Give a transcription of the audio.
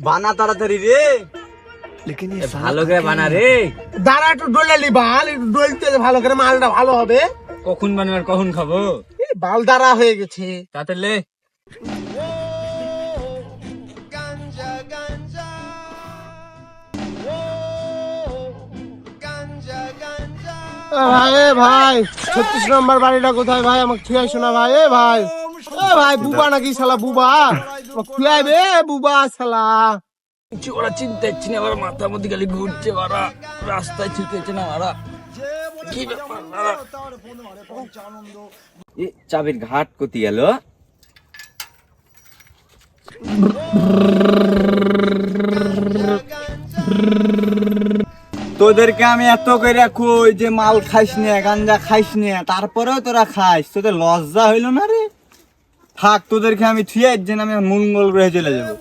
বানা তাড়াতাড়ি রে। ভালো করে বানা রে। দাঁড়া একটু ডলালি বাল, একটু ডলতে ভালো করে মালটা ভালো হবে। কখন বানাবো আর কখন খাবো? এই বাল দাঁড়া হয়ে গেছে। তাড়াতাড়ি লে। ভাই ভাই 36 নম্বর বাড়িটা কোথায় ভাই? আমাকে খুঁয়াইছো না ভাই? ভাই ভাই বুবা নাকি শালা? বুবা খুঁয়াইবে বুবা শালা। ওরা চিন্তা হচ্ছে না, আবার মাথার মধ্যে খালি ঘুরছে, ওরা রাস্তায় ঠিক হচ্ছে না, ওরা কি ব্যাপার? চাবির ঘাট কোথায় গেল? তোদেরকে আমি এত করে কই যে মাল খাইস না, গাঞ্জা খাইস না, তারপরেও তোরা খাইস। তোদের লজ্জা হইল না রে? থাক, তোদেরকে আমি থুয়ে যে আমি মঙ্গল গ্রহে চলে যাবো।